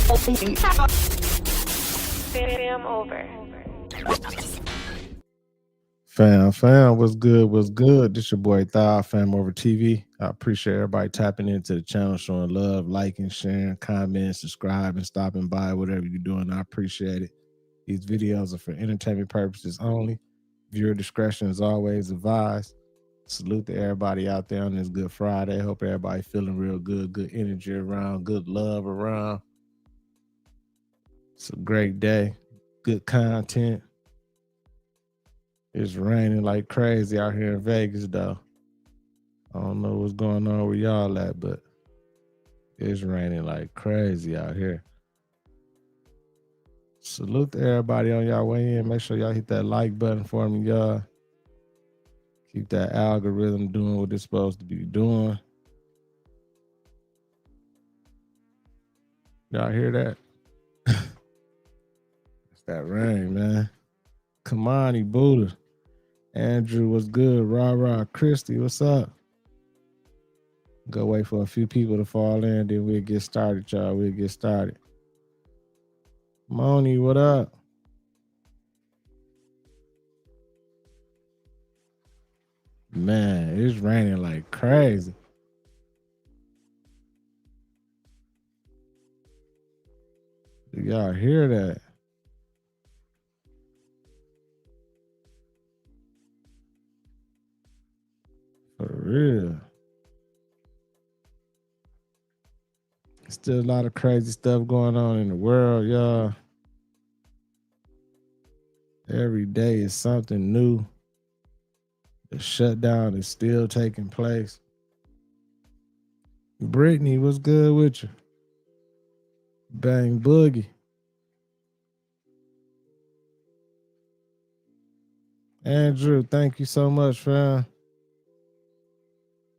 Fam, what's good? What's good? This your boy Thigh, FamOverTV. I appreciate everybody tapping into the channel, showing love, liking, sharing, commenting, subscribing, stopping by, whatever you're doing. I appreciate it. These videos are for entertainment purposes only. Viewer discretion is always advised. Salute to everybody out there on this Good Friday. Hope everybody feeling real good, good energy around, good love around. It's a great day, good content. It's raining like crazy out here in Vegas, though. I don't know what's going on where y'all at, but it's raining like crazy out here. Salute to everybody on y'all way in. Make sure y'all hit that like button for me, y'all. Keep that algorithm doing what it's supposed to be doing. Y'all hear that? It's that rain, man. Kamani Buddha. Andrew, what's good? Rah, Christy, what's up? Go wait for a few people to fall in, then we'll get started, y'all. We'll get started. Moni, what up? Man, it's raining like crazy. Do y'all hear that? For real. Still a lot of crazy stuff going on in the world, y'all. Every day is something new. The shutdown is still taking place. Brittany, what's good with you? Bang Boogie. Andrew, thank you so much, fam.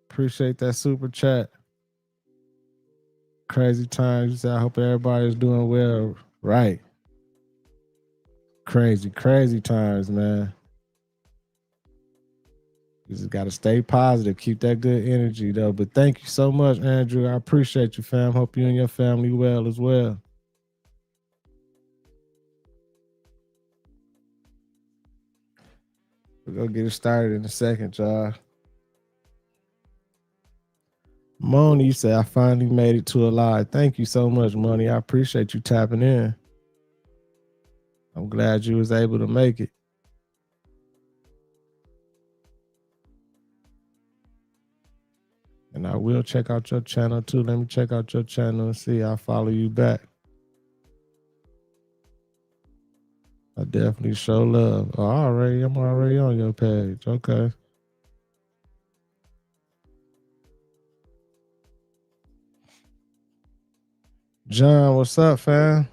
Appreciate that super chat. Crazy times. I hope everybody's doing well. Right. Crazy times, man. You just got to stay positive. Keep that good energy, though. But thank you so much, Andrew. I appreciate you, fam. Hope you and your family well as well. We're going to get it started in a second, y'all. Moni said, I finally made it to a live. Thank you so much, Moni. I appreciate you tapping in. I'm glad you was able to make it. And I will check out your channel too. Let me check out your channel and see. I'll follow you back. I definitely show love. Oh, I'm already on your page. Okay. John, what's up, fam?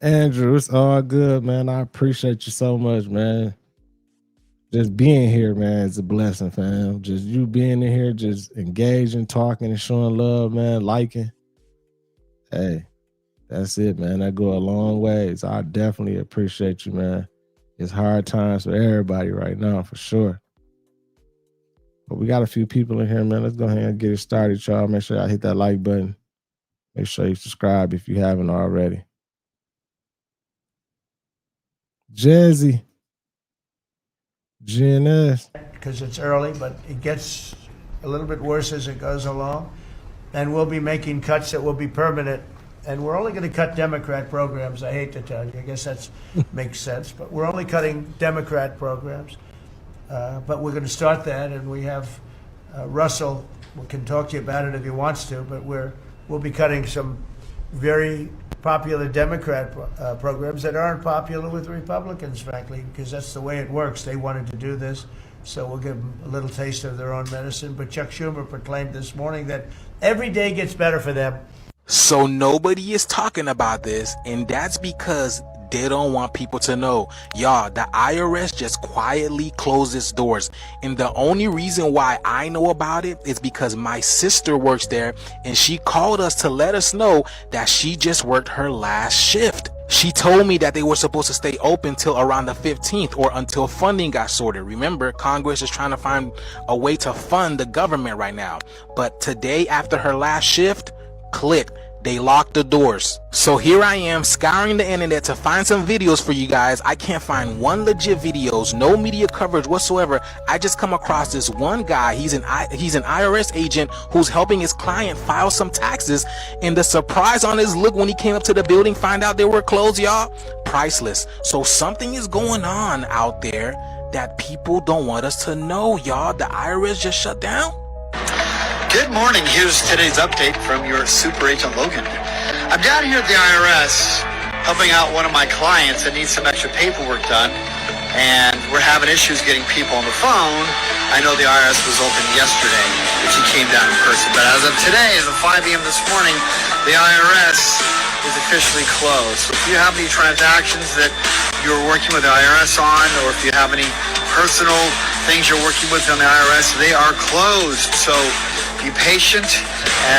Andrew, it's all good, man. I appreciate you so much, man. Just being here, man, is a blessing, fam. Just you being in here, just engaging, talking, and showing love, man, liking. Hey, that's it, man. That go a long ways. I definitely appreciate you, man. It's hard times for everybody right now, for sure. But we got a few people in here, man. Let's go ahead and get it started, y'all. Make sure y'all hit that like button. Make sure you subscribe if you haven't already. Jazzy. GNS. Because it's early, but it gets a little bit worse as it goes along. And we'll be making cuts that will be permanent. And we're only going to cut Democrat programs. I hate to tell you. I guess that makes sense. But we're only cutting Democrat programs. But we're going to start that. And we have Russell can talk to you about it if he wants to. But we'll be cutting some very popular Democrat programs that aren't popular with Republicans, frankly, because that's the way it works. They wanted to do this, so we'll give them a little taste of their own medicine. But Chuck Schumer proclaimed this morning that every day gets better for them. So nobody is talking about this, and that's because they don't want people to know. Y'all, the IRS just quietly closed its doors. And the only reason why I know about it is because my sister works there, and she called us to let us know that she just worked her last shift. She told me that they were supposed to stay open till around the 15th or until funding got sorted. Remember, Congress is trying to find a way to fund the government right now. But today, after her last shift, click, They locked the doors. So here I am scouring the internet to find some videos for you guys. I can't find one legit videos, no media coverage whatsoever. I just come across this one guy. He's an IRS agent who's helping his client file some taxes, and the surprise on his look when he came up to the building, find out they were closed, y'all, priceless. So something is going on out there that people don't want us to know, y'all. The IRS just shut down. Good morning. Here's today's update from your Super Agent Logan. I'm down here at the IRS helping out one of my clients that needs some extra paperwork done, and we're having issues getting people on the phone. I know the IRS was open yesterday, but she came down in person. But as of today, as of 5 a.m. this morning, the IRS is officially closed. So if you have any transactions that you're working with the IRS on, or if you have any personal things you're working with on the IRS, they are closed. So be patient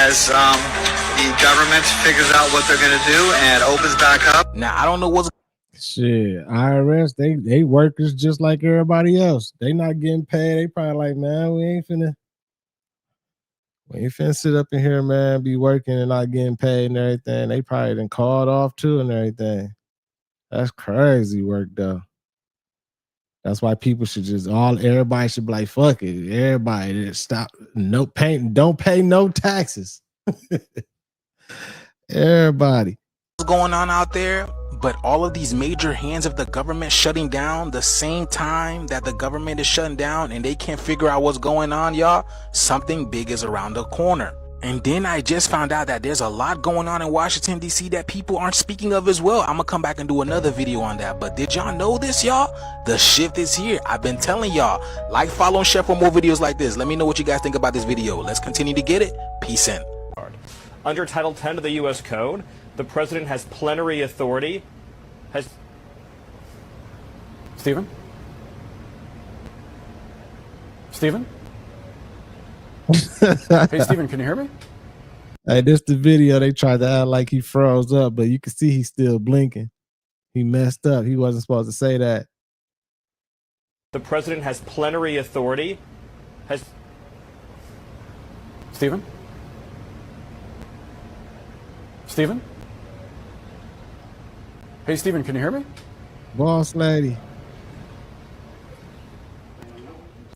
as the government figures out what they're going to do and opens back up. Now, I don't know what's shit. IRS, they workers just like everybody else. They not getting paid. They probably like, man, we ain't finna sit up in here, man, be working and not getting paid and everything. They probably done called off too and everything. That's crazy work though. That's why people should everybody should be like, fuck it. Everybody just stop. Don't pay no taxes. Everybody. What's going on out there? But all of these major hands of the government shutting down the same time that the government is shutting down and they can't figure out what's going on, y'all. Something big is around the corner. And then I just found out that there's a lot going on in Washington, D.C. that people aren't speaking of as well. I'm going to come back and do another video on that. But did y'all know this, y'all? The shift is here. I've been telling y'all. Like, follow, and share for more videos like this. Let me know what you guys think about this video. Let's continue to get it. Peace in. Under Title 10 of the U.S. Code, the president has plenary authority. Stephen? Stephen? Hey, Stephen, can you hear me? Hey, this the video. They tried to act like he froze up, but you can see he's still blinking. He messed up. He wasn't supposed to say that. The president has plenary authority. Stephen? Stephen? Hey, Stephen, can you hear me? Boss lady.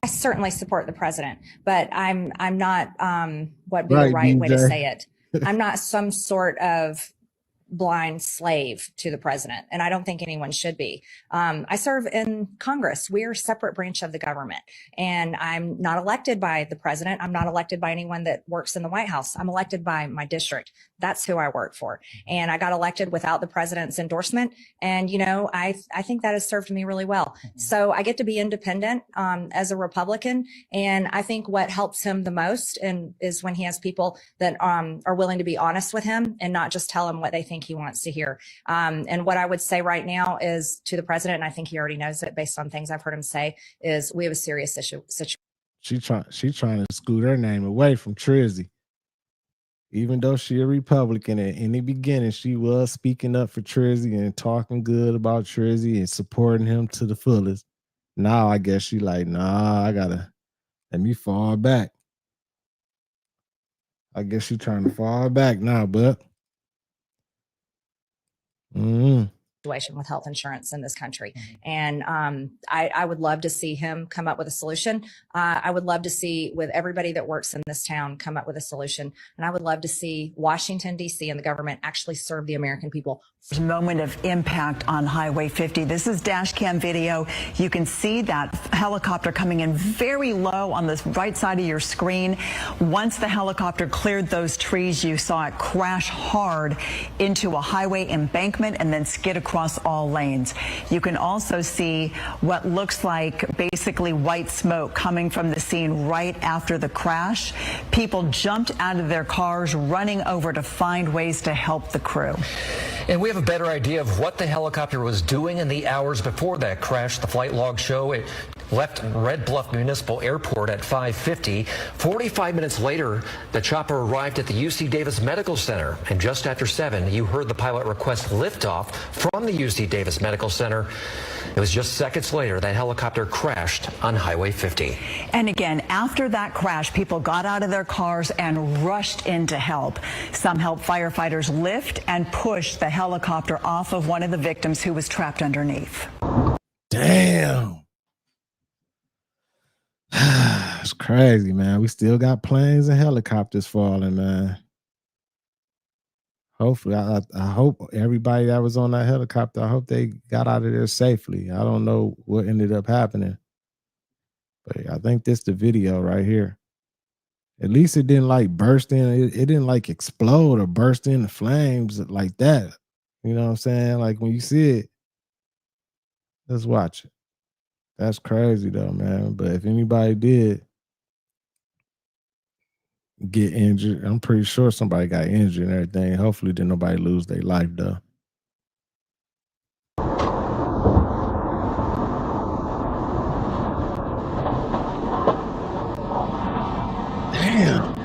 I certainly support the president, but I'm not what would be the right way to say it. I'm not some sort of blind slave to the president, and I don't think anyone should be. I serve in Congress. We're a separate branch of the government, and I'm not elected by the president. I'm not elected by anyone that works in the White House. I'm elected by my district. That's who I work for. And I got elected without the president's endorsement. And, you know, I think that has served me really well. So I get to be independent as a Republican. And I think what helps him the most is when he has people that are willing to be honest with him and not just tell him what they think he wants to hear. And what I would say right now is to the president, and I think he already knows it based on things I've heard him say, is we have a serious situation. She trying to scoot her name away from Trizzy. Even though she a Republican, in the beginning, she was speaking up for Trizzy and talking good about Trizzy and supporting him to the fullest. Now I guess she like, nah, let me fall back. I guess she trying to fall back now, but Situation with health insurance in this country. And I would love to see him come up with a solution. I would love to see with everybody that works in this town come up with a solution. And I would love to see Washington, D.C. and the government actually serve the American people. Moment of impact on Highway 50. This is dash cam video. You can see that helicopter coming in very low on the right side of your screen. Once the helicopter cleared those trees, you saw it crash hard into a highway embankment and then skid across all lanes. You can also see what looks like basically white smoke coming from the scene right after the crash. People jumped out of their cars, running over to find ways to help the crew. And we have a better idea of what the helicopter was doing in the hours before that crash. The flight logs show it left Red Bluff Municipal Airport at 5:50. 45 minutes later, the chopper arrived at the UC Davis Medical Center. And just after 7, you heard the pilot request liftoff from the UC Davis Medical Center. It was just seconds later that helicopter crashed on Highway 50. And again, after that crash, people got out of their cars and rushed in to help. Some helped firefighters lift and push the helicopter off of one of the victims who was trapped underneath. Damn. It's crazy, man. We still got planes and helicopters falling, man. Hopefully, I hope everybody that was on that helicopter, I hope they got out of there safely. I don't know what ended up happening, but I think this the video right here. At least it didn't like burst in. It didn't like explode or burst into flames like that. You know what I'm saying? Like when you see it, let's watch it. That's crazy though, man. But if anybody did get injured, I'm pretty sure somebody got injured and everything. Hopefully didn't nobody lose their life though. Damn.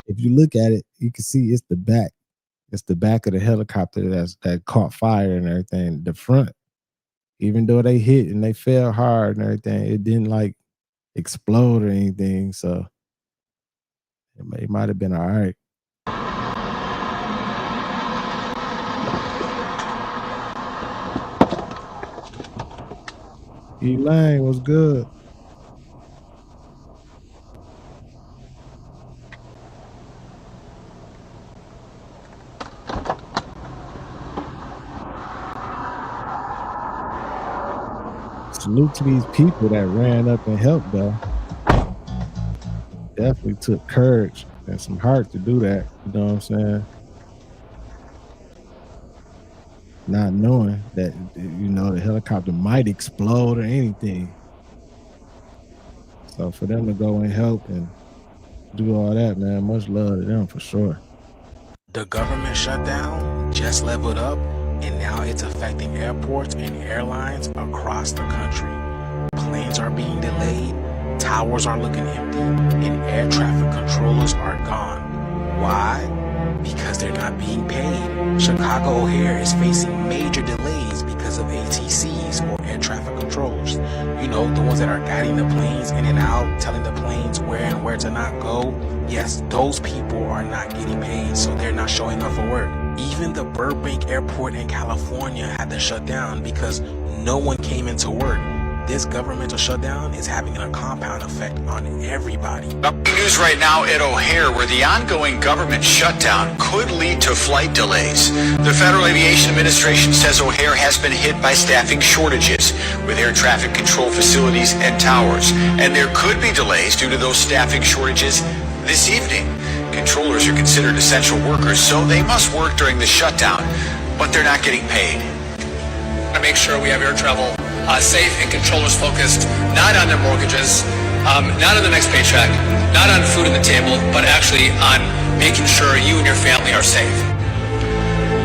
If you look at it, you can see it's the back. It's the back of the helicopter that caught fire and everything. The front, even though they hit and they fell hard and everything, it didn't like explode or anything. So it might have been all right. Elaine was good. Salute to these people that ran up and helped though. Definitely took courage and some heart to do that. You know what I'm saying? Not knowing that, you know, the helicopter might explode or anything. So for them to go and help and do all that, man, much love to them for sure. The government shutdown just leveled up, and now it's affecting airports and airlines across the country. Planes are being delayed, towers are looking empty, and air traffic controllers are gone. Why? Because they're not being paid. Chicago O'Hare is facing major delays because of ATCs, or air traffic controllers. You know, the ones that are guiding the planes in and out, telling the planes where and where to not go. Yes, those people are not getting paid, so they're not showing up for work. Even the Burbank Airport in California had to shut down because no one came into work. This governmental shutdown is having a compound effect on everybody. News right now at O'Hare, where the ongoing government shutdown could lead to flight delays. The Federal Aviation Administration says O'Hare has been hit by staffing shortages with air traffic control facilities and towers, and there could be delays due to those staffing shortages this evening. Controllers are considered essential workers, so they must work during the shutdown, but they're not getting paid. To make sure we have air travel safe and controllers focused not on their mortgages, not on the next paycheck, not on food on the table, but actually on making sure you and your family are safe.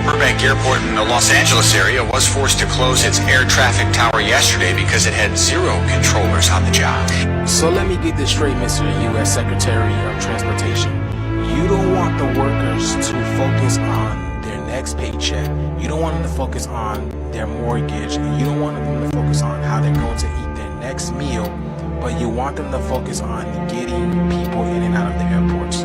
Burbank Airport in the Los Angeles area was forced to close its air traffic tower yesterday because it had 0 controllers on the job. So let me get this straight, Mr. U.S. Secretary of Transportation. You don't want the workers to focus on their next paycheck. You don't want them to focus on their mortgage. And you don't want them to focus on how they're going to eat their next meal. But you want them to focus on getting people in and out of the airports.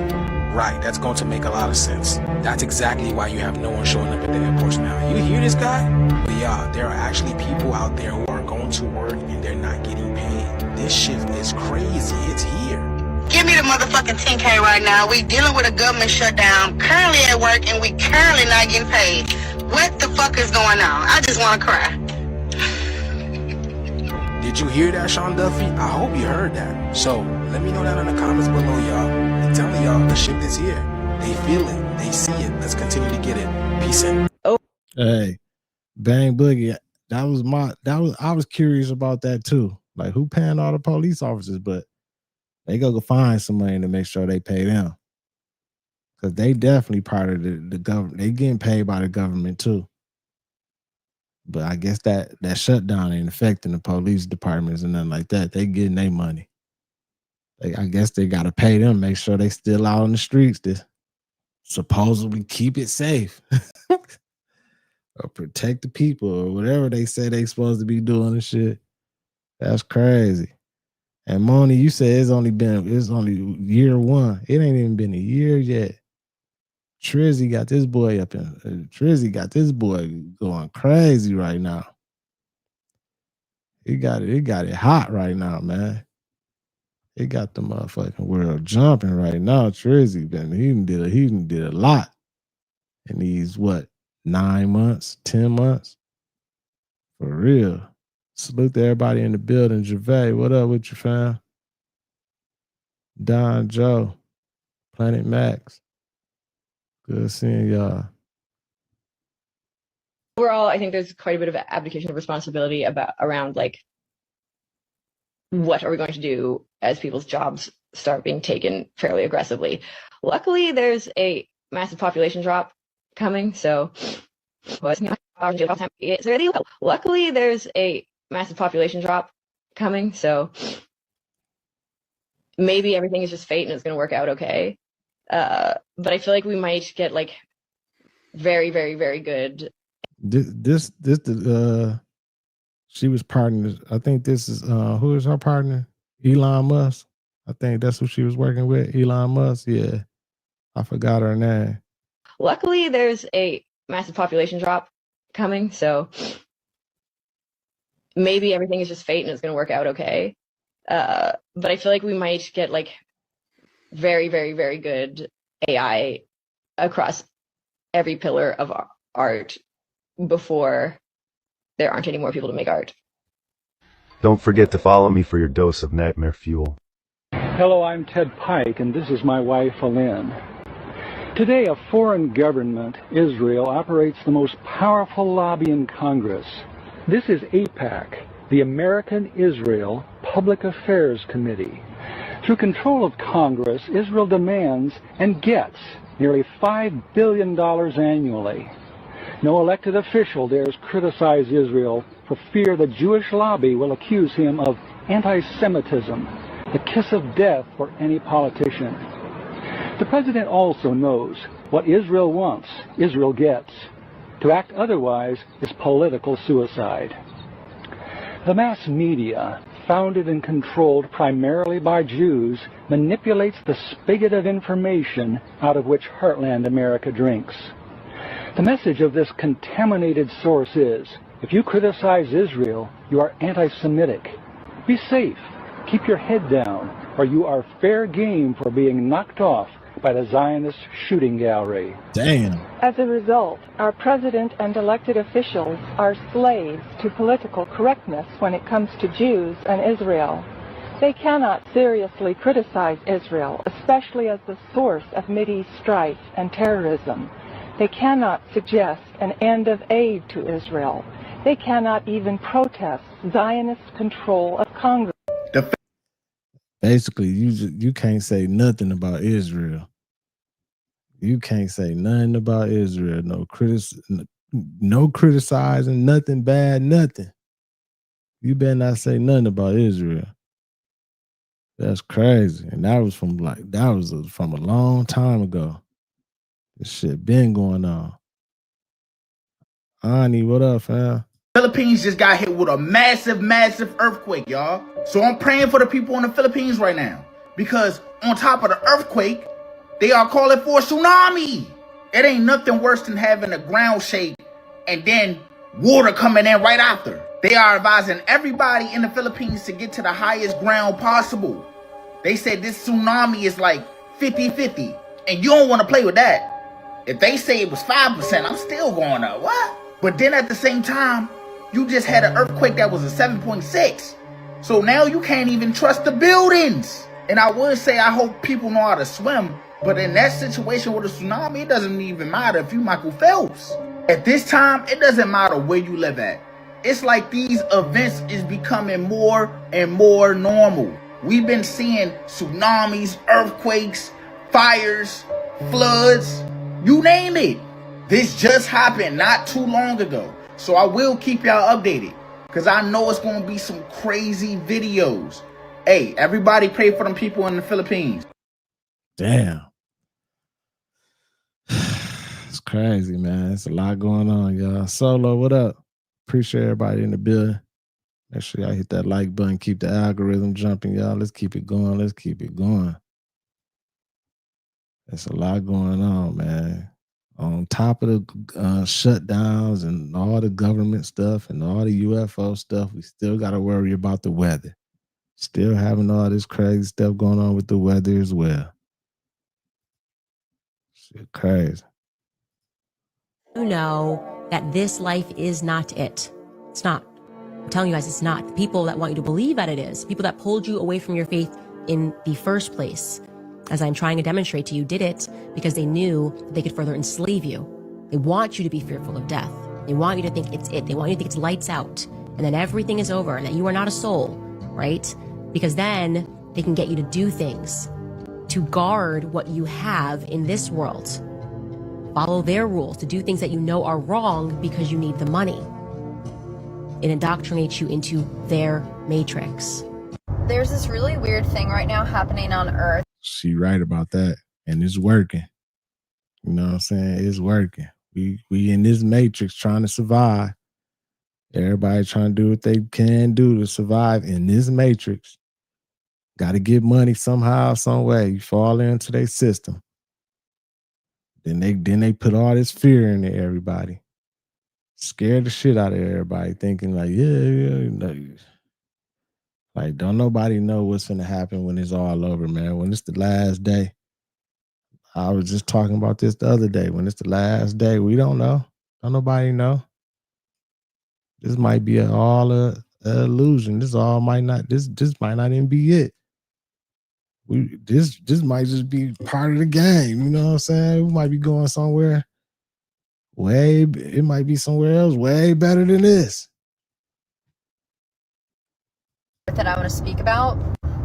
Right, that's going to make a lot of sense. That's exactly why you have no one showing up at the airports now. You hear this guy? But yeah, there are actually people out there who are going to work and they're not getting paid. This shift is crazy. It's here. Give me the motherfucking 10K right now. We dealing with a government shutdown, currently at work, and we currently not getting paid. What the fuck is going on? I just want to cry. Did you hear that, Sean Duffy? I hope you heard that. So let me know that in the comments below, y'all. I'm telling y'all, the shift is here. They feel it. They see it. Let's continue to get it. Peace in. Hey, Bang Boogie. I was curious about that too. Like, who paying all the police officers? But they go find somebody to make sure they pay them, because they definitely part of the government. They getting paid by the government too. But I guess that shutdown ain't affecting the police departments and nothing like that. They getting their money. I guess they got to pay them, make sure they still out on the streets to supposedly keep it safe or protect the people or whatever they say they supposed to be doing and shit. That's crazy. And Moni, you said it's only year one. It ain't even been a year yet. Trizzy got this boy going crazy right now. He got it hot right now, man. He got the motherfucking world jumping right now. Trizzy, he did a lot in these 9 months, 10 months. For real. Salute to everybody in the building. Gervais, what up with you, fam? Don Joe, Planet Max. Good seeing y'all. Overall, I think there's quite a bit of abdication of responsibility around like what are we going to do as people's jobs start being taken fairly aggressively. Luckily, there's a massive population drop coming, so luckily there's a massive population drop coming, so maybe everything is just fate and it's going to work out okay. But I feel like we might get like very, very, very good. She was partners. I think this is who is her partner? Elon Musk. I think that's who she was working with. Elon Musk. Yeah, I forgot her name. Luckily, there's a massive population drop coming, so maybe everything is just fate and it's going to work out okay. But I feel like we might get like very, very, very good AI across every pillar of art before there aren't any more people to make art. Don't forget to follow me for your dose of nightmare fuel. Hello, I'm Ted Pike, and this is my wife, Alin. Today, a foreign government, Israel, operates the most powerful lobby in Congress. This is AIPAC, the American Israel Public Affairs Committee. Through control of Congress, Israel demands and gets nearly $5 billion annually. No elected official dares criticize Israel for fear the Jewish lobby will accuse him of anti-Semitism, the kiss of death for any politician. The president also knows what Israel wants, Israel gets. To act otherwise is political suicide. The mass media, founded and controlled primarily by Jews, manipulates the spigot of information out of which Heartland America drinks. The message of this contaminated source is, if you criticize Israel, you are anti-Semitic. Be safe, keep your head down, or you are fair game for being knocked off by the Zionist shooting gallery. Damn. As a result, our president and elected officials are slaves to political correctness when it comes to Jews and Israel. They cannot seriously criticize Israel, especially as the source of Mideast strife and terrorism. They cannot suggest an end of aid to Israel. They cannot even protest Zionist control of Congress. Basically, you can't say nothing about Israel. You can't say nothing about Israel. No criticizing, nothing bad, nothing. You better not say nothing about Israel. That's crazy. And that was from a long time ago. This shit been going on. Ani, what up, fam? Philippines just got hit with a massive, massive earthquake, y'all. So I'm praying for the people in the Philippines right now. Because on top of the earthquake, they are calling for a tsunami. It ain't nothing worse than having a ground shake and then water coming in right after. They are advising everybody in the Philippines to get to the highest ground possible. They said this tsunami is like 50-50. And you don't want to play with that. If they say it was 5%, I'm still going up. What? But then at the same time, you just had an earthquake that was a 7.6. So now you can't even trust the buildings. And I would say I hope people know how to swim. But in that situation with a tsunami, it doesn't even matter if you Michael Phelps. At this time, it doesn't matter where you live at. It's like these events is becoming more and more normal. We've been seeing tsunamis, earthquakes, fires, floods, you name it. This just happened not too long ago. So I will keep y'all updated because I know it's going to be some crazy videos. Hey, everybody pray for them people in the Philippines. Damn. It's crazy, man. It's a lot going on, y'all. Solo, what up? Appreciate everybody in the building. Make sure y'all hit that like button. Keep the algorithm jumping, y'all. Let's keep it going. Let's keep it going. There's a lot going on, man. On top of the shutdowns and all the government stuff and all the UFO stuff, we still got to worry about the weather. Still having all this crazy stuff going on with the weather as well. Shit crazy. You know that this life is not it. It's not. I'm telling you guys, it's not. The people that want you to believe that it is, people that pulled you away from your faith in the first place, as I'm trying to demonstrate to you, did it because they knew that they could further enslave you. They want you to be fearful of death. They want you to think it's it. They want you to think it's lights out and then everything is over and that you are not a soul, right? Because then they can get you to do things to guard what you have in this world. Follow their rules, to do things that you know are wrong because you need the money. It indoctrinates you into their matrix. There's this really weird thing right now happening on Earth. She right about that. And it's working. You know what I'm saying? It's working. We in this matrix trying to survive. Everybody trying to do what they can do to survive in this matrix. Got to get money somehow, some way. You fall into their system. Then they put all this fear into everybody. Scared the shit out of everybody, thinking like, like, don't nobody know what's going to happen when it's all over, man. When it's the last day. I was just talking about this the other day. When it's the last day, we don't know. Don't nobody know. This might be all a illusion. This might not even be it. This might just be part of the game. You know what I'm saying? We might be going somewhere it might be somewhere else way better than this. That I want to speak about.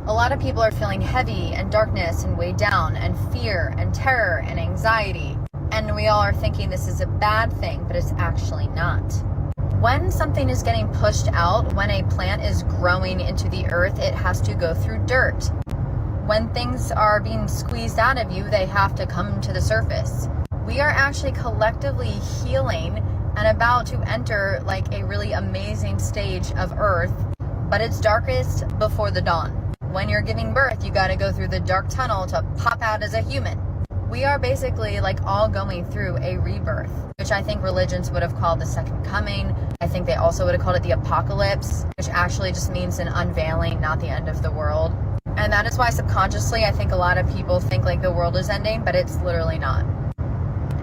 A lot of people are feeling heavy and darkness and weighed down and fear and terror and anxiety. And we all are thinking this is a bad thing, but it's actually not. When something is getting pushed out, when a plant is growing into the earth, it has to go through dirt. When things are being squeezed out of you, they have to come to the surface. We are actually collectively healing and about to enter like a really amazing stage of earth, but it's darkest before the dawn. When you're giving birth, you got to go through the dark tunnel to pop out as a human. We are basically like all going through a rebirth, which I think religions would have called the second coming. I think they also would have called it the apocalypse, which actually just means an unveiling, not the end of the world. And that is why subconsciously I think a lot of people think like the world is ending, but it's literally not.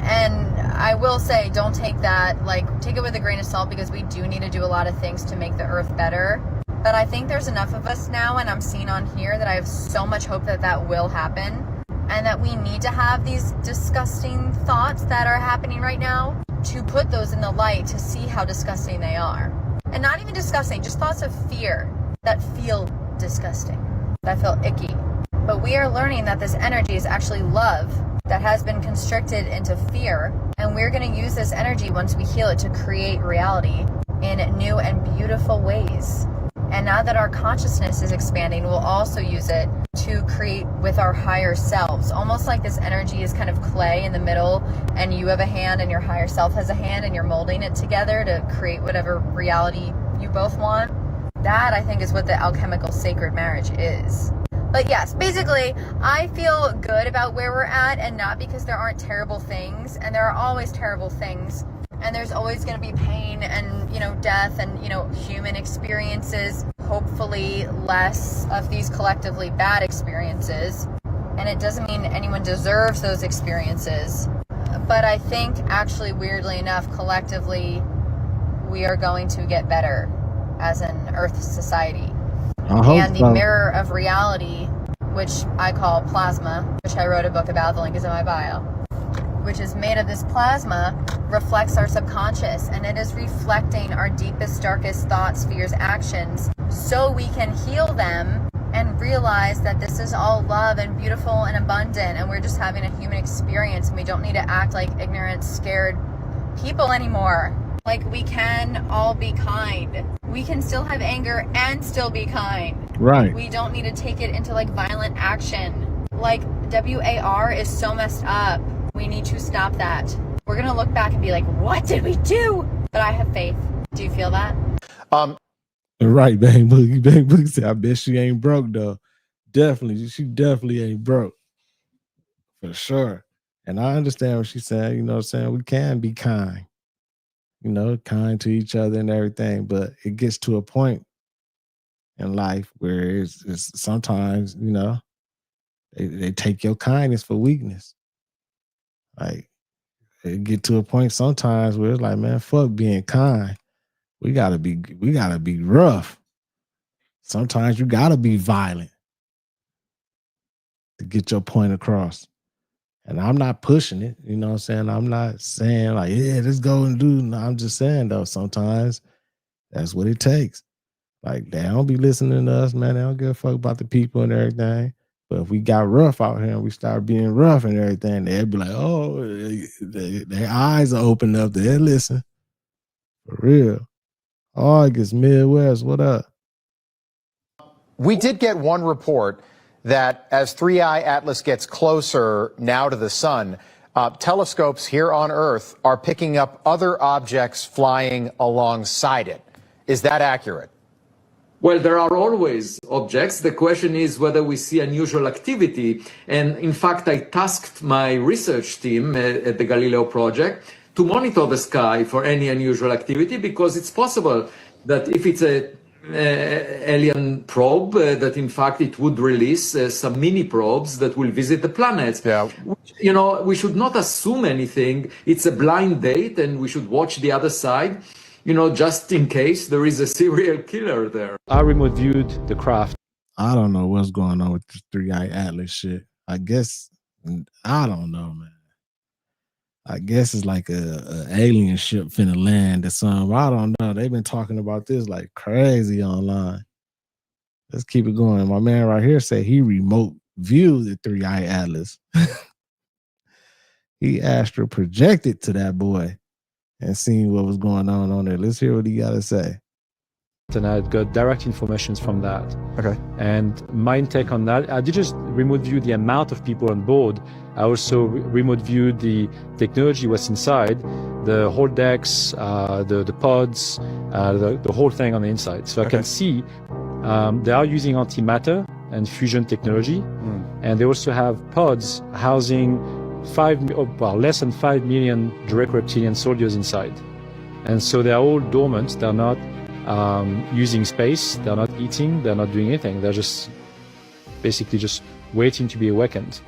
And I will say, don't take that, take it with a grain of salt, because we do need to do a lot of things to make the earth better. But I think there's enough of us now, and I'm seeing on here, that I have so much hope that that will happen. And that we need to have these disgusting thoughts that are happening right now to put those in the light to see how disgusting they are. And not even disgusting, just thoughts of fear that feel disgusting, that feel icky. But we are learning that this energy is actually love that has been constricted into fear. And we're going to use this energy once we heal it to create reality in new and beautiful ways. And now that our consciousness is expanding, we'll also use it to create with our higher selves. Almost like this energy is kind of clay in the middle, and you have a hand and your higher self has a hand, and you're molding it together to create whatever reality you both want. That, I think, is what the alchemical sacred marriage is. But yes, basically, I feel good about where we're at, and not because there aren't terrible things, and there are always terrible things. And there's always going to be pain and, death and, human experiences. Hopefully less of these collectively bad experiences. And it doesn't mean anyone deserves those experiences. But I think actually, weirdly enough, collectively, we are going to get better as an Earth society. And the mirror of reality, which I call plasma, which I wrote a book about, the link is in my bio, which is made of this plasma, reflects our subconscious, and it is reflecting our deepest, darkest thoughts, fears, actions, so we can heal them and realize that this is all love and beautiful and abundant, and we're just having a human experience, and we don't need to act like ignorant, scared people anymore. Like, we can all be kind. We can still have anger and still be kind. Right. We don't need to take it into like violent action. Like WAR is so messed up. We need to stop that. We're gonna look back and be like, what did we do? But I have faith. Do you feel that? Right, Bang Boogie. Bang Boogie said, I bet she ain't broke though. Definitely, she definitely ain't broke. For sure. And I understand what she's saying, you know what I'm saying? We can be kind, you know, kind to each other and everything, but it gets to a point in life where it's sometimes, you know, they take your kindness for weakness. Like, it get to a point sometimes where it's like, man, fuck being kind. We gotta be rough. Sometimes you gotta be violent to get your point across. And I'm not pushing it, you know what I'm saying? I'm not saying like, yeah, let's go and do. No, I'm just saying though, sometimes that's what it takes. Like, they don't be listening to us, man. They don't give a fuck about the people and everything. But if we got rough out here and we start being rough and everything, they'll be like, oh, their eyes are open up. They'll listen. For real. August, Midwest, what up? We did get one report that as 3i Atlas gets closer now to the sun, telescopes here on Earth are picking up other objects flying alongside it. Is that accurate? Well, there are always objects. The question is whether we see unusual activity. And in fact, I tasked my research team at the Galileo project to monitor the sky for any unusual activity, because it's possible that if it's a alien probe, that in fact it would release some mini probes that will visit the planets. Yeah. You know, we should not assume anything. It's a blind date and we should watch the other side, you know, just in case there is a serial killer there. I remote viewed the craft. I don't know what's going on with this 3i Atlas shit. I guess, I don't know, man. I guess it's like a alien ship finna land or something. I don't know. They've been talking about this like crazy online. Let's keep it going. My man right here said he remote viewed the 3i Atlas. He astral projected to that boy and seen what was going on there. Let's hear what he got to say. And I got direct information from that. Okay. And my take on that, I did just remote view the amount of people on board. I also remote viewed the technology was inside, the whole decks, the pods, the whole thing on the inside. So I can see they are using antimatter and fusion technology. And they also have pods housing less than 5 million direct reptilian soldiers inside. And so they're all dormant. They're not using space, they're not eating, they're not doing anything. They're just basically just waiting to be awakened.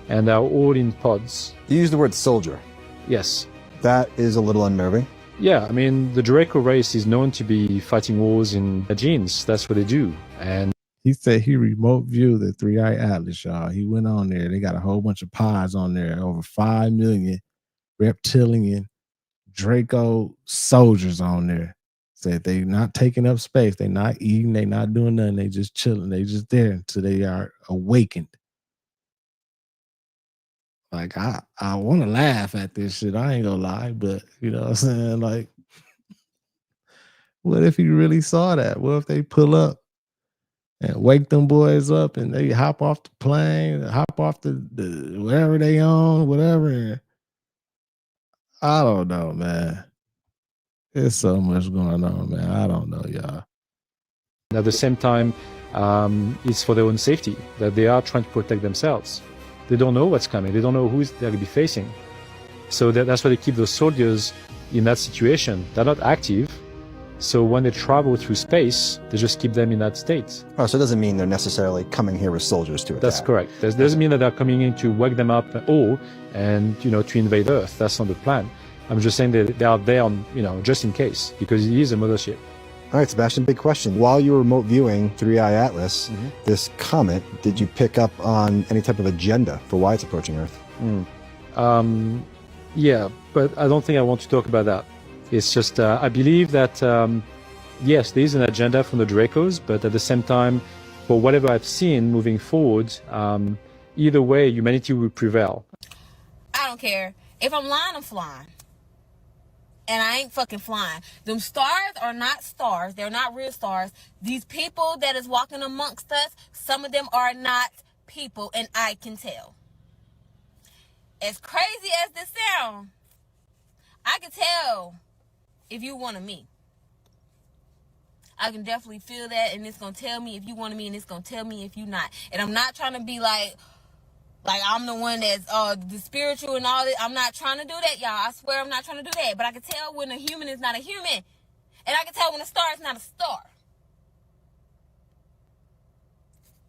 And they're all in pods. You use the word soldier. Yes. That is a little unnerving. Yeah, I mean, the Draco race is known to be fighting wars in their genes. That's what they do. And he said he remote viewed the 3i Atlas, y'all. He went on there. They got a whole bunch of pods on there. Over 5 million reptilian Draco soldiers on there. Said they not taking up space. They not eating. They not doing nothing. They just chilling. They just there until they are awakened. Like, I want to laugh at this shit. I ain't gonna lie, but you know what I'm saying? Like, what if he really saw that? What if they pull up and wake them boys up and they hop off the plane, hop off the wherever they on, whatever. I don't know, man. There's so much going on, man. I don't know, y'all. At the same time, it's for their own safety, that they are trying to protect themselves. They don't know what's coming. They don't know who they're going to be facing. So that's why they keep those soldiers in that situation. They're not active. So when they travel through space, they just keep them in that state. Oh, so it doesn't mean they're necessarily coming here with soldiers to attack. That's correct. It doesn't mean that they're coming in to wake them up at all and, you know, to invade Earth. That's not the plan. I'm just saying that they are there on, you know, just in case, because it is a mothership. All right, Sebastian, big question. While you were remote viewing 3i Atlas, this comet, did you pick up on any type of agenda for why it's approaching Earth? Yeah, but I don't think I want to talk about that. It's just, I believe that, yes, there is an agenda from the Dracos, but at the same time, for whatever I've seen moving forward, either way, humanity will prevail. I don't care. If I'm lying, I'm flying. and I ain't fucking flying. Them stars are not stars. They're not real stars. These people that is walking amongst us, some of them are not people, and I can tell. As crazy as this sounds, I can tell if you one of me. I can definitely feel that, and it's going to tell me if you one of me, and it's going to tell me if you not. And I'm not trying to be like I'm the one that's the spiritual and all that. I'm not trying to do that, y'all. I swear I'm not trying to do that. But I can tell when a human is not a human. And I can tell when a star is not a star.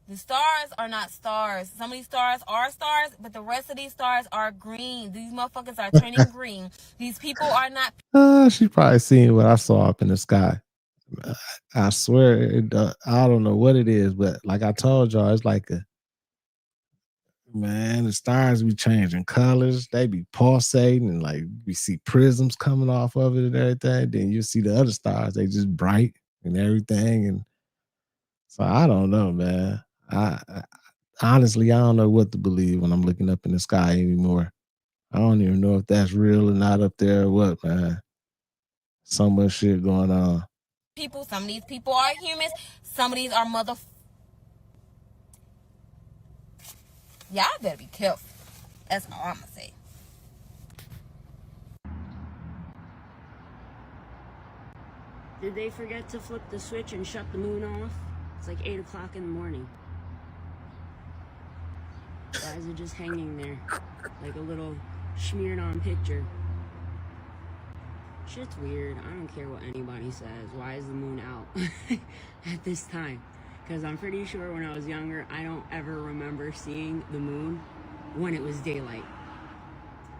The stars are not stars. Some of these stars are stars, but the rest of these stars are green. These motherfuckers are turning green. These people are not. She probably seen what I saw up in the sky. I swear, I don't know what it is, but like I told y'all, it's like man, the stars be changing colors. They be pulsating, and like we see prisms coming off of it and everything. Then you see the other stars; they just bright and everything. And so I don't know, man. I honestly, I don't know what to believe when I'm looking up in the sky anymore. I don't even know if that's real or not up there or what, man. So much shit going on. People, some of these people are humans. Some of these are y'all better be careful. That's all I'm gonna say. Did they forget to flip the switch and shut the moon off? It's like 8 o'clock in the morning. Why is it just hanging there? Like a little smeared on picture. Shit's weird. I don't care what anybody says. Why is the moon out at this time? Because I'm pretty sure when I was younger, I don't ever remember seeing the moon when it was daylight.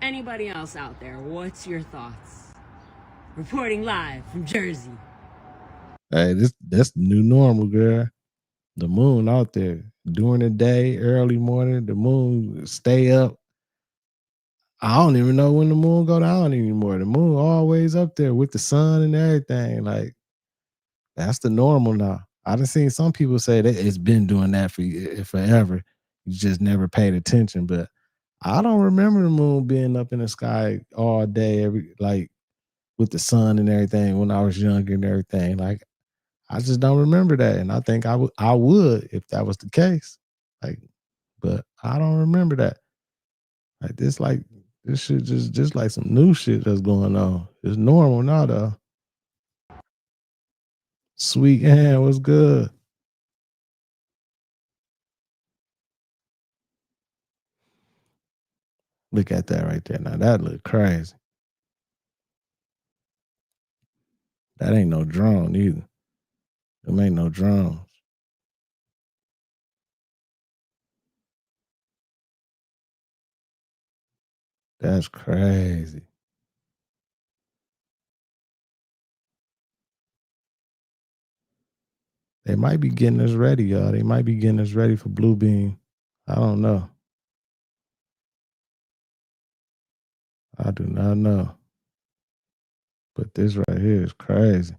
Anybody else out there, what's your thoughts? Reporting live from Jersey. Hey, that's the new normal, girl. The moon out there during the day, early morning. The moon stay up. I don't even know when the moon go down anymore. The moon always up there with the sun and everything. Like that's the normal now. I done seen some people say that it's been doing that for forever. You just never paid attention. But I don't remember the moon being up in the sky all day, with the sun and everything when I was younger and everything. Like I just don't remember that. And I think I would if that was the case. But I don't remember that. This shit just like some new shit that's going on. It's normal now though. Sweet Ann, what's good? Look at that right there. Now that look crazy. That ain't no drone either. Them ain't no drones. That's crazy. They might be getting us ready, y'all. They might be getting us ready for Blue Beam. I don't know. I do not know. But this right here is crazy.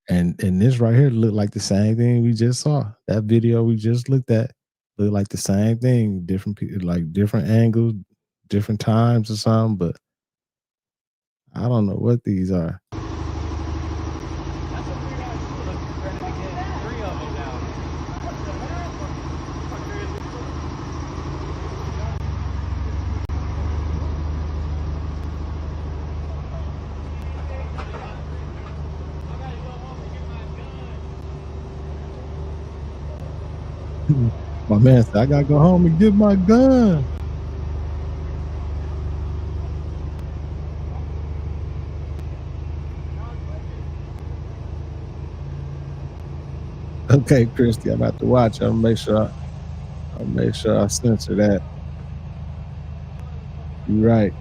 And this right here looked like the same thing we just saw. That video we just looked at looked like the same thing. Different people, like different angles, different times or something. But I don't know what these are. My man said, I gotta go home and get my gun. Okay, Christy, I'm about to watch. I'll make sure I censor that. You're right.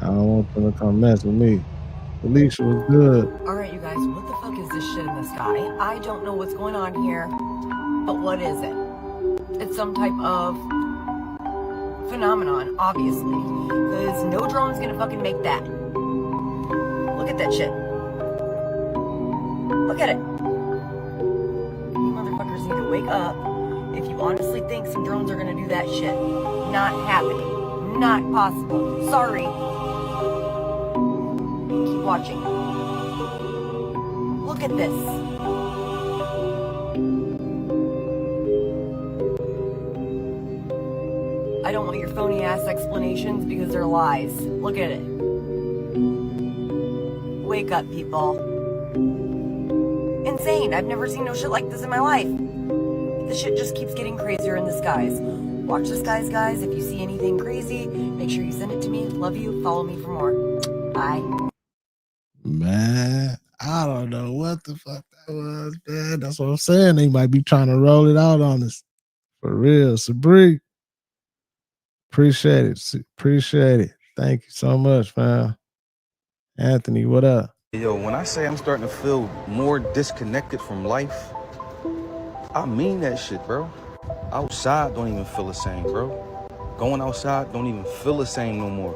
I don't want them to come mess with me. Alicia was good. All right, you guys, what the fuck is this shit in the sky? I don't know what's going on here, but what is it? It's some type of phenomenon, obviously, because no drone's gonna fucking make that. Look at that shit. Look at it. You motherfuckers need to wake up If you honestly think some drones are gonna do that shit, not happening. Not possible. Sorry. Keep watching. Look at this. I don't want your phony ass explanations because they're lies. Look at it. Wake up, people. Insane. I've never seen no shit like this in my life. The shit just keeps getting crazier in the skies. Watch the skies, guys. If you see anything crazy, make sure you send it to me. Love you. Follow me for more. Bye. Man, I don't know what the fuck that was, man. That's what I'm saying. They might be trying to roll it out on us. For real. Sabri, appreciate it. Appreciate it. Thank you so much, fam. Anthony, what up? Yo, when I say I'm starting to feel more disconnected from life, I mean that shit, bro. Outside don't even feel the same, bro. Going outside don't even feel the same no more.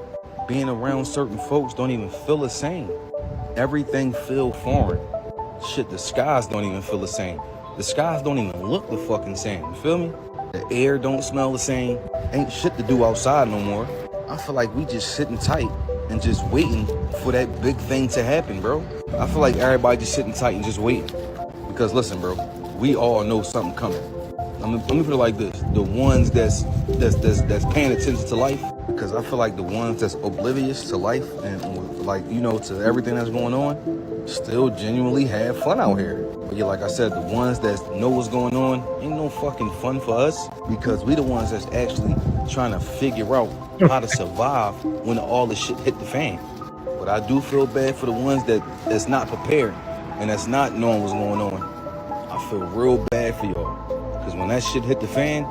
Being around certain folks don't even feel the same. Everything feel foreign. Shit, the skies don't even feel the same. The skies don't even look the fucking same, you feel me? The air don't smell the same. Ain't shit to do outside no more. I feel like we just sitting tight and just waiting for that big thing to happen, bro. I feel like everybody just sitting tight and just waiting. Because listen, bro, we all know something coming. Let me put it like this: the ones that's paying attention to life, because I feel like the ones that's oblivious to life and like, you know, to everything that's going on, still genuinely have fun out here. But yeah, like I said, the ones that know what's going on ain't no fucking fun for us, because we the ones that's actually trying to figure out how to survive when all this shit hit the fan. But I do feel bad for the ones that's not prepared and that's not knowing what's going on. I feel real bad for y'all. Because when that shit hit the fan,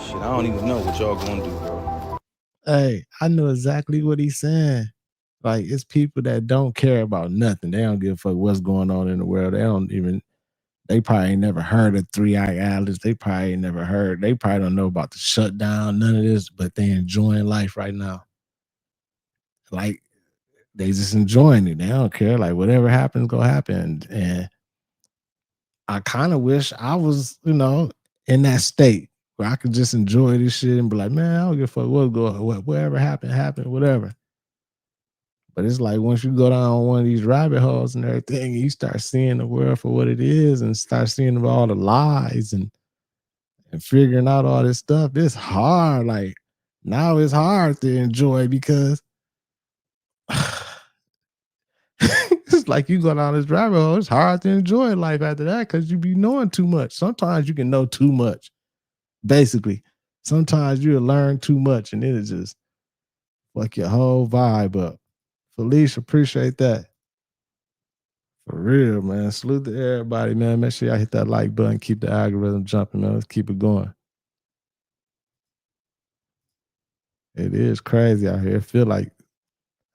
shit, I don't even know what y'all gonna do, bro. Hey, I know exactly what he's saying. Like, it's people that don't care about nothing. They don't give a fuck what's going on in the world. They probably ain't never heard of 3i Atlas. They probably don't know about the shutdown, none of this, but they enjoying life right now. Like, they just enjoying it. They don't care. Like, whatever happens, go happen. And I kind of wish I was, in that state where I could just enjoy this shit and be like, man, I don't give a fuck whatever happened, whatever. But it's like once you go down one of these rabbit holes and everything, you start seeing the world for what it is and start seeing all the lies and figuring out all this stuff. It's hard. Like, now it's hard to enjoy because it's like you go down this rabbit hole. It's hard to enjoy life after that because you be knowing too much. Sometimes you can know too much. Basically, sometimes you learn too much and it'll just fuck your whole vibe up. Felicia, appreciate that. For real, man. Salute to everybody, man. Make sure y'all hit that like button. Keep the algorithm jumping, man. Let's keep it going. It is crazy out here. It feel like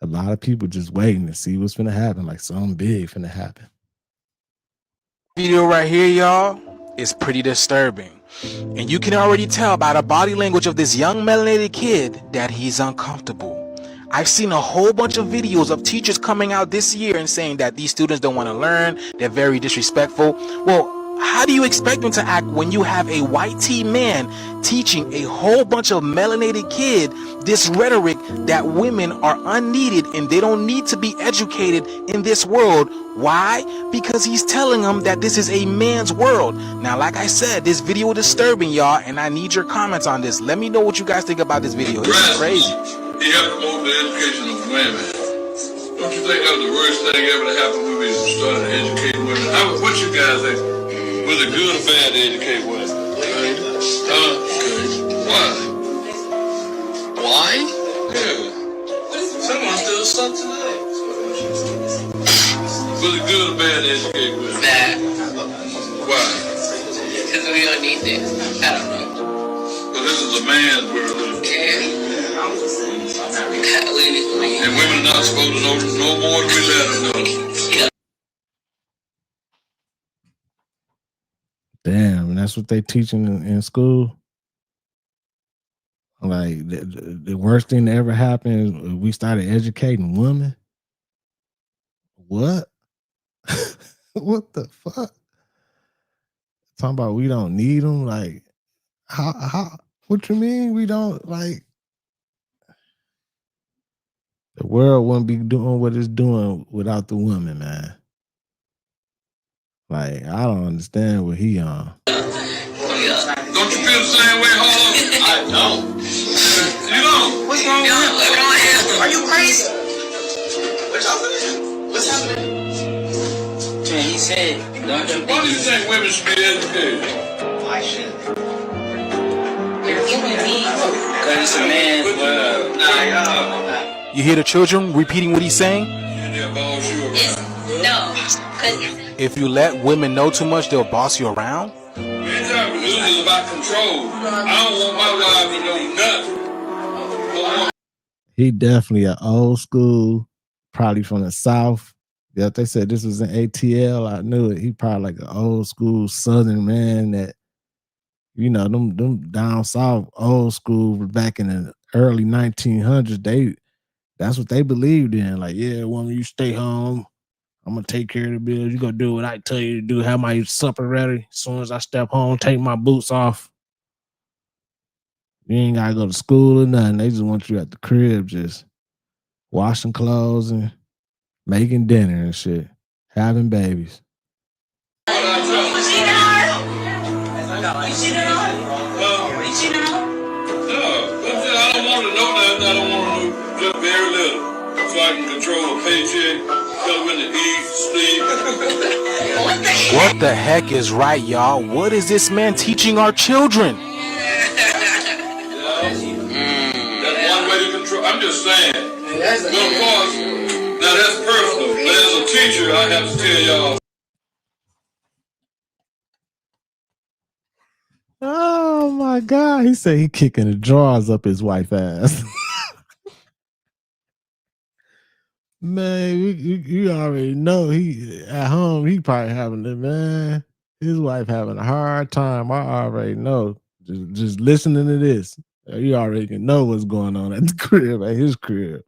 a lot of people just waiting to see what's gonna happen, like something big finna happen. Video right here, y'all, is pretty disturbing. And you can already tell by the body language of this young melanated kid that he's uncomfortable. I've seen a whole bunch of videos of teachers coming out this year and saying that these students don't want to learn, they're very disrespectful. Well, how do you expect them to act when you have a white tea man teaching a whole bunch of melanated kid this rhetoric that women are unneeded and they don't need to be educated in this world? Why? Because he's telling them that this is a man's world. Now, like I said, this video is disturbing, y'all, and I need your comments on this. Let me know what you guys think about this video. This is crazy. He helped promote the education of women. Don't you think that was the worst thing ever to happen when we started to educate women? What you guys think? Was it good or bad to educate women? Why? Why? Yeah. Someone still stuck today. Was it good or bad to educate women? Bad. Why? Because we don't need this. I don't know. But this is a man's world. Yeah. And women are not supposed to know no more than we let them know. Damn, and that's what they teaching in school. Like the worst thing that ever happened is we started educating women. What? What the fuck? Talking about we don't need them. Like, how, what you mean we don't, like, the world wouldn't be doing what it's doing without the women, man. Like, I don't understand what he on. Don't you feel the same way, Harlow? I don't. You don't? What's wrong with you? Are you crazy? What's happening? Man, he said, why do you think women should be educated? Why should they? You're human beings. Because it's a man's world. You hear the children repeating what he's saying? No. If you let women know too much, they'll boss you around? Anytime the news is about control, I don't want my wife to know nothing. He definitely an old school, probably from the South. Yeah, if they said this was an ATL, I knew it. He probably like an old school Southern man that, you know, them down South old school back in the early 1900s, that's what they believed in. Like, yeah, woman, you stay home. I'm going to take care of the bills. You going to do what I tell you to do. Have my supper ready. As soon as I step home, take my boots off. You ain't got to go to school or nothing. They just want you at the crib just washing clothes and making dinner and shit. Having babies. I don't want to know nothing. I don't want to know just very little. So I can control a paycheck, tell when to eat, sleep. What the heck is right, y'all? What is this man teaching our children? That's one way to control. I'm just saying. But of course, now that's personal. But as a teacher, I have to tell y'all. Oh my God. He said he kicking the drawers up his wife ass. Man, you already know he at home, he probably having it, man. His wife having a hard time. I already know. Just listening to this. You already can know what's going on at the crib, at his crib.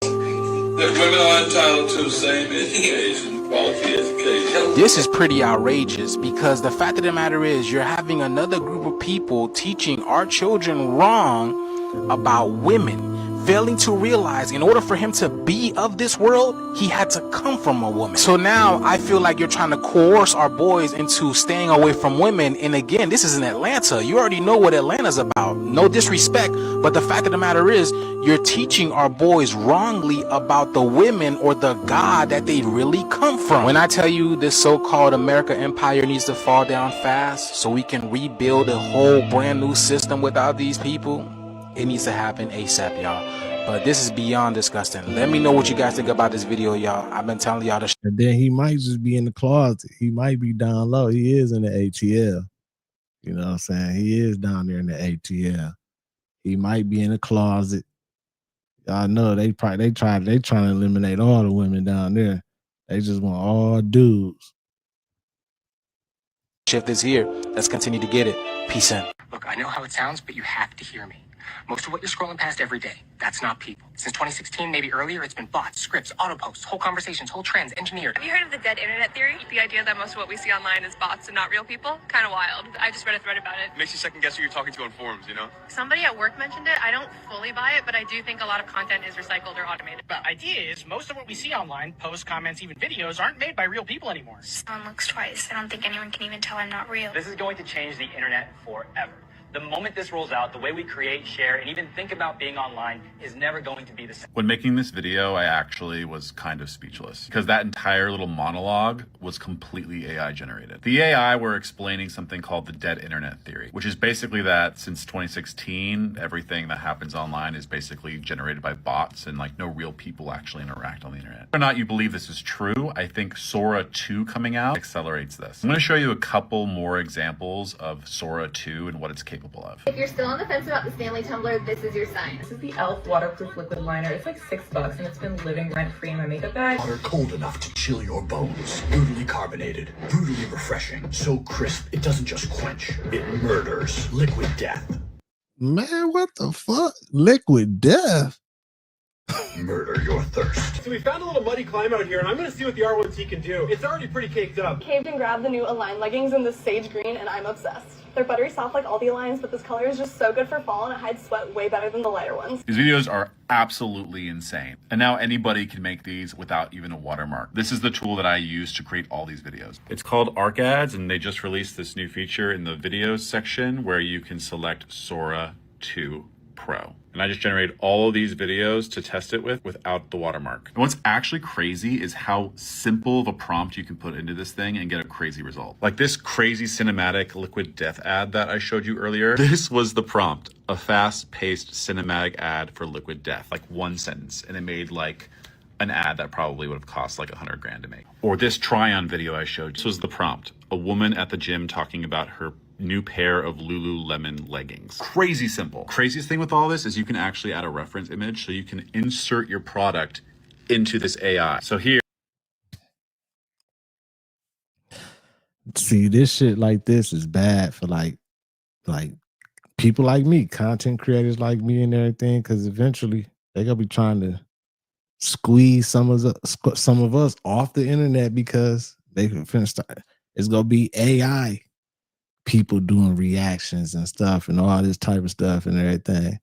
That women are entitled to the same education, quality education. This is pretty outrageous because the fact of the matter is you're having another group of people teaching our children wrong about women, failing to realize in order for him to be of this world, he had to come from a woman. So now I feel like you're trying to coerce our boys into staying away from women. And again, this is in Atlanta. You already know what Atlanta's about. No disrespect, but the fact of the matter is you're teaching our boys wrongly about the women or the God that they really come from. When I tell you this so-called America empire needs to fall down fast so we can rebuild a whole brand new system without these people, it needs to happen ASAP, y'all. But this is beyond disgusting. Let me know what you guys think about this video, y'all. I've been telling y'all this. And then he might just be in the closet. He might be down low. He is in the ATL. You know what I'm saying? He is down there in the ATL. He might be in the closet. Y'all know they trying to eliminate all the women down there. They just want all dudes. Shift is here. Let's continue to get it. Peace in. Look, I know how it sounds, but you have to hear me. Most of what you're scrolling past every day, that's not people. Since 2016, maybe earlier, it's been bots, scripts, auto posts, whole conversations, whole trends, engineered. Have you heard of the dead internet theory? The idea that most of what we see online is bots and not real people? Kind of wild. I just read a thread about it. Makes you second guess who you're talking to on forums, you know? Somebody at work mentioned it. I don't fully buy it, but I do think a lot of content is recycled or automated. The idea is most of what we see online, posts, comments, even videos, aren't made by real people anymore. Someone looks twice. I don't think anyone can even tell I'm not real. This is going to change the internet forever. The moment this rolls out, the way we create, share, and even think about being online is never going to be the same. When making this video, I actually was kind of speechless because that entire little monologue was completely AI generated. The AI were explaining something called the dead internet theory, which is basically that since 2016, everything that happens online is basically generated by bots and like no real people actually interact on the internet. Whether or not you believe this is true, I think Sora 2 coming out accelerates this. I'm going to show you a couple more examples of Sora 2 and what it's capable of. If you're still on the fence about the Stanley tumbler, this is your sign. This is the e.l.f. waterproof liquid liner. It's like $6 and it's been living rent-free in my makeup bag. Water cold enough to chill your bones. Brutally carbonated, brutally refreshing. So crisp, it doesn't just quench, it murders. Liquid death. Man, what the fuck? Liquid death? Murder your thirst. So we found a little muddy climb out here, and I'm gonna see what the R1T can do. It's already pretty caked up. Caved and grabbed the new Align leggings in the sage green, and I'm obsessed. They're buttery soft like all the Aligns, but this color is just so good for fall, and it hides sweat way better than the lighter ones. These videos are absolutely insane. And now anybody can make these without even a watermark. This is the tool that I use to create all these videos. It's called Arc Ads, and they just released this new feature in the videos section where you can select Sora 2 Pro. And I just generated all of these videos to test it with without the watermark. And what's actually crazy is how simple of a prompt you can put into this thing and get a crazy result. Like this crazy cinematic liquid death ad that I showed you earlier. This was the prompt, a fast-paced cinematic ad for liquid death, like one sentence. And it made like an ad that probably would have cost like $100 grand to make. Or this try-on video I showed, this was the prompt, a woman at the gym talking about her new pair of Lululemon leggings. Crazy simple. Craziest thing with all this is you can actually add a reference image so you can insert your product into this AI. So here. See, this shit like this is bad for like people like me, content creators like me and everything, because eventually they're gonna be trying to squeeze some of us off the internet because they can finish. It's gonna be AI people doing reactions and stuff and all this type of stuff and everything.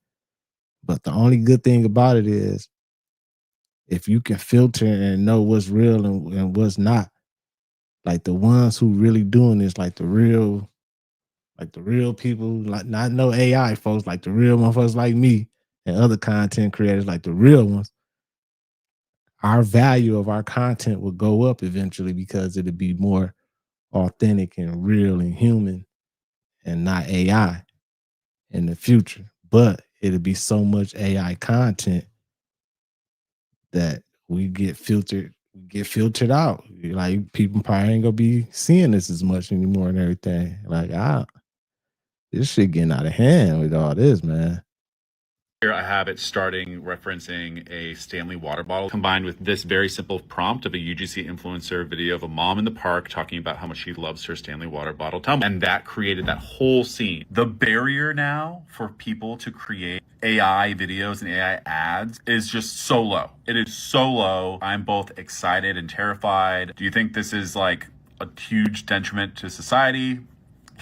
But the only good thing about it is if you can filter and know what's real and what's not, like the ones who really doing this, like the real people, like not no AI folks, like the real motherfuckers like me and other content creators, like the real ones, our value of our content will go up eventually because it'll be more authentic and real and human and not AI in the future. But it'll be so much AI content that we get filtered out. Like people probably ain't gonna be seeing this as much anymore and everything. Like this shit getting out of hand with all this, man. Here I have it starting referencing a Stanley water bottle combined with this very simple prompt of a UGC influencer video of a mom in the park talking about how much she loves her Stanley water bottle tumbler. And that created that whole scene. The barrier now for people to create AI videos and AI ads is just so low. It is so low. I'm both excited and terrified. Do you think this is like a huge detriment to society?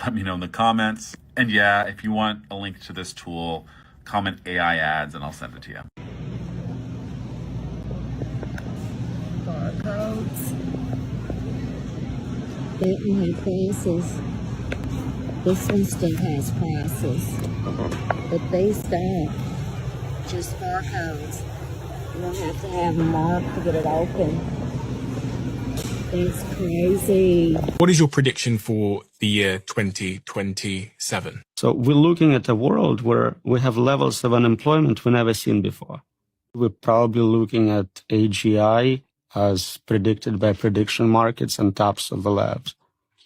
Let me know in the comments. And yeah, if you want a link to this tool, comment AI ads and I'll send it to you. Barcodes. They don't have prices. This one still has prices. But these don't. Just barcodes. You don't have to have them marked to get it open. It's crazy. What is your prediction for the year 2027? So we're looking at a world where we have levels of unemployment we've never seen before. We're probably looking at AGI as predicted by prediction markets and tops of the labs.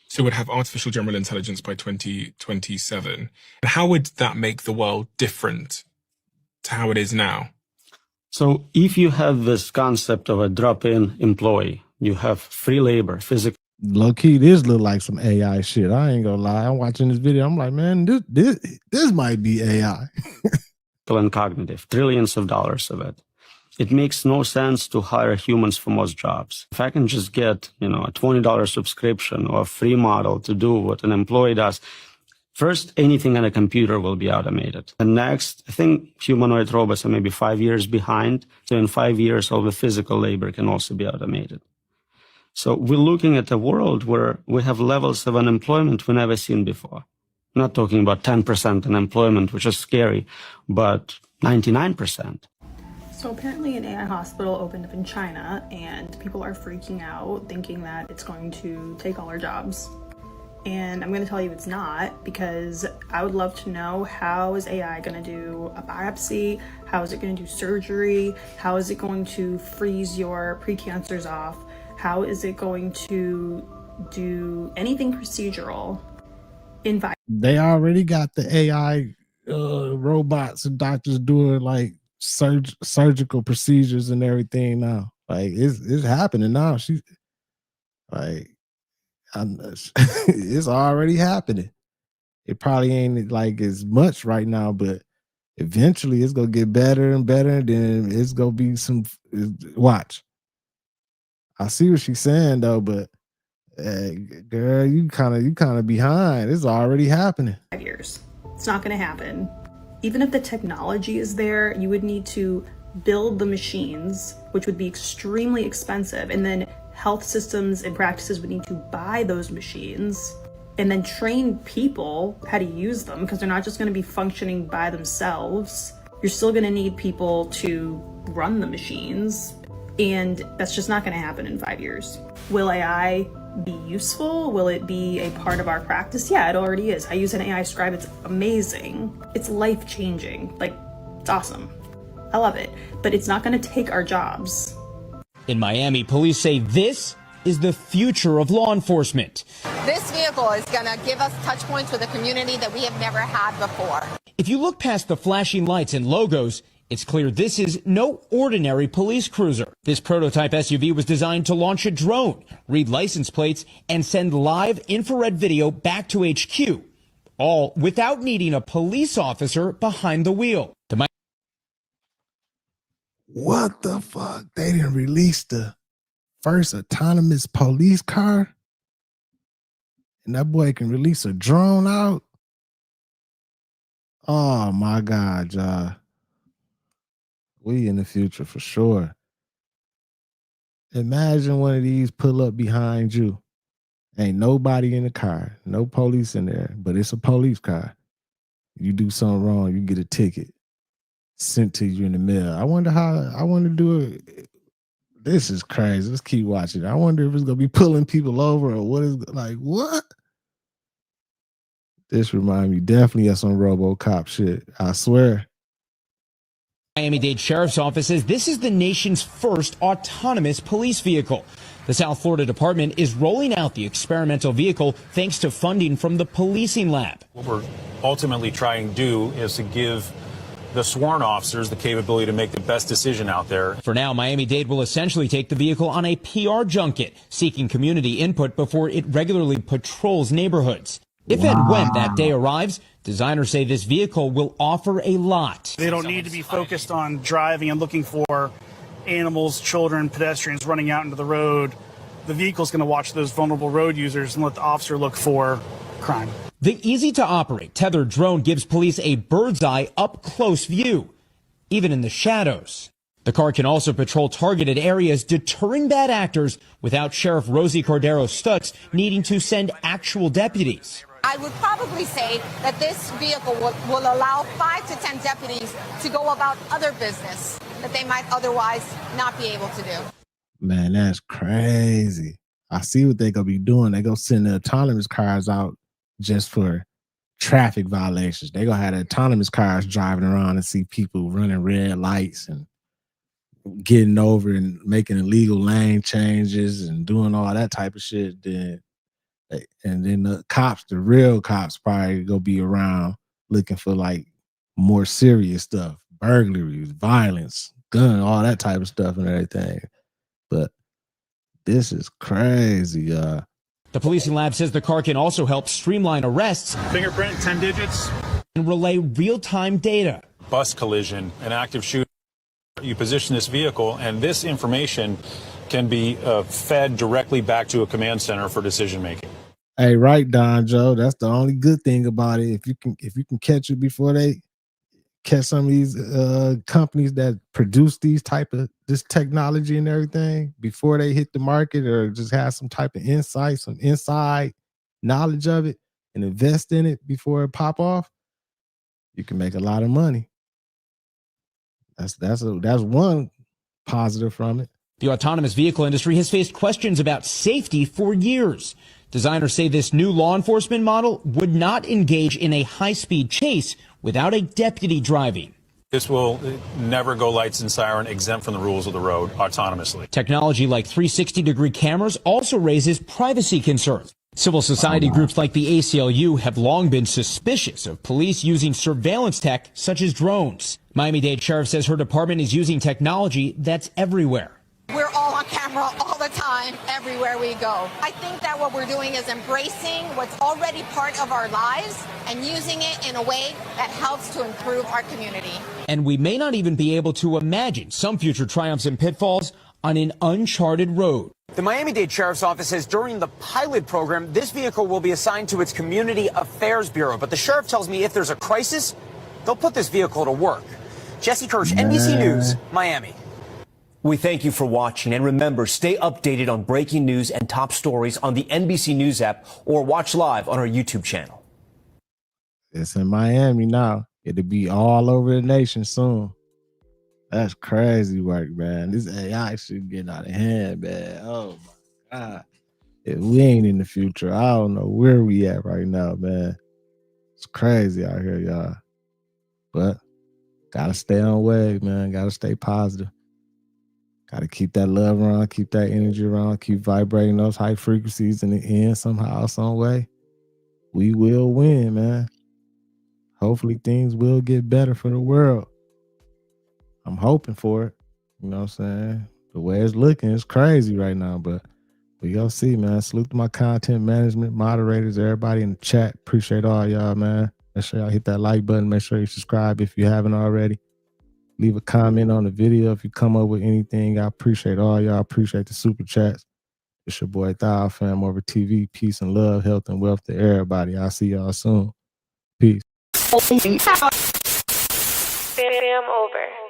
So we'd have artificial general intelligence by 2027. And how would that make the world different to how it is now? So if you have this concept of a drop-in employee, you have free labor, physical. Low key, this look like some AI shit. I ain't gonna lie. I'm watching this video. I'm like, man, this might be AI. And cognitive, trillions of dollars of it. It makes no sense to hire humans for most jobs. If I can just get, a $20 subscription or a free model to do what an employee does, first, anything on a computer will be automated. And next, I think humanoid robots are maybe 5 years behind. So in 5 years, all the physical labor can also be automated. So we're looking at a world where we have levels of unemployment we've never seen before. I'm not talking about 10% unemployment, which is scary, but 99%. So apparently an AI hospital opened up in China and people are freaking out thinking that it's going to take all our jobs. And I'm going to tell you it's not, because I would love to know, how is AI going to do a biopsy? How is it going to do surgery? How is it going to freeze your precancers off? How is it going to do anything procedural? They already got the AI robots and doctors doing like surgical procedures and everything now. Like it's happening now. It's already happening. It probably ain't like as much right now, but Eventually, it's gonna get better and better. And then it's gonna be some. Watch. I see what she's saying though, but girl, you kind of behind. It's already happening. 5 years. It's not going to happen. Even if the technology is there, you would need to build the machines, which would be extremely expensive, and then health systems and practices would need to buy those machines and then train people how to use them, because they're not just going to be functioning by themselves. You're still going to need people to run the machines, and that's just not going to happen in 5 years. Will AI be useful? Will it be a part of our practice? Yeah, it already is. I use an AI scribe. It's amazing. It's life-changing. Like, it's awesome. I love it. But it's not going to take our jobs. In Miami, police say this is the future of law enforcement. This vehicle is going to give us touch points with the community that we have never had before. If you look past the flashing lights and logos, it's clear this is no ordinary police cruiser. This prototype SUV was designed to launch a drone, read license plates, and send live infrared video back to HQ, all without needing a police officer behind the wheel. What the fuck? They didn't release the first autonomous police car? And that boy can release a drone out? Oh my God, y'all. We in the future for sure. Imagine one of these pull up behind you. Ain't nobody in the car, no police in there, but it's a police car. You do something wrong, you get a ticket sent to you in the mail. I wonder to do it. This is crazy. Let's keep watching. I wonder if it's gonna be pulling people over or what is like what? This reminds me definitely of some RoboCop shit. I swear. Miami-Dade Sheriff's Office says this is the nation's first autonomous police vehicle. The South Florida Department is rolling out the experimental vehicle thanks to funding from the policing lab. What we're ultimately trying to do is to give the sworn officers the capability to make the best decision out there. For now, Miami-Dade will essentially take the vehicle on a PR junket, seeking community input before it regularly patrols neighborhoods. If and when that day arrives, designers say this vehicle will offer a lot. They don't need to be focused on driving and looking for animals, children, pedestrians running out into the road. The vehicle's going to watch those vulnerable road users and let the officer look for crime. The easy-to-operate tethered drone gives police a bird's-eye, up-close view, even in the shadows. The car can also patrol targeted areas, deterring bad actors without Sheriff Rosie Cordero Stutz needing to send actual deputies. I would probably say that this vehicle will allow 5 to 10 deputies to go about other business that they might otherwise not be able to do. Man, that's crazy. I see what they're going to be doing. They're going to send the autonomous cars out just for traffic violations. They're going to have the autonomous cars driving around and see people running red lights and getting over and making illegal lane changes and doing all that type of shit. And then the cops, the real cops, probably gonna be around looking for like more serious stuff, burglaries, violence, gun, all that type of stuff and everything. But this is crazy. The policing lab says the car can also help streamline arrests, Fingerprint, 10 digits. and relay real-time data. Bus collision, an active shooter. You position this vehicle, and this information can be fed directly back to a command center for decision making. Hey, right, Don Joe. That's the only good thing about it. If you can catch it before they catch some of these companies that produce this technology and everything before they hit the market, or just have some type of insight, some inside knowledge of it, and invest in it before it pop off, you can make a lot of money. That's one positive from it. The autonomous vehicle industry has faced questions about safety for years. Designers say this new law enforcement model would not engage in a high-speed chase without a deputy driving. This will never go lights and siren, exempt from the rules of the road autonomously. Technology like 360-degree cameras also raises privacy concerns. Civil society groups like the ACLU have long been suspicious of police using surveillance tech such as drones. Miami-Dade Sheriff says her department is using technology that's everywhere. We're all on camera all the time, everywhere we go. I think that what we're doing is embracing what's already part of our lives and using it in a way that helps to improve our community. And we may not even be able to imagine some future triumphs and pitfalls on an uncharted road. The Miami-Dade Sheriff's Office says during the pilot program, this vehicle will be assigned to its Community Affairs Bureau. But the sheriff tells me if there's a crisis, they'll put this vehicle to work. Jesse Kirsch, NBC News, Miami. We thank you for watching, and remember, stay updated on breaking news and top stories on the NBC News app or watch live on our YouTube channel. It's in Miami now. It'll be all over the nation soon. That's crazy work, man. This AI shit getting out of hand, man. Oh my God. If we ain't in the future, I don't know where we at right now, man. It's crazy out here, y'all. But gotta stay on wave, man. Gotta stay positive. Gotta keep that love around, keep that energy around, keep vibrating those high frequencies in the end somehow, some way. We will win, man. Hopefully things will get better for the world. I'm hoping for it. You know what I'm saying? The way it's looking is crazy right now, but we gonna see, man. Salute to my content management, moderators, everybody in the chat. Appreciate all y'all, man. Make sure y'all hit that like button. Make sure you subscribe if you haven't already. Leave a comment on the video if you come up with anything. I appreciate all y'all. Appreciate the super chats. It's your boy Thou, FamOverTV. Peace and love, health and wealth to everybody. I'll see y'all soon. Peace. Fam over.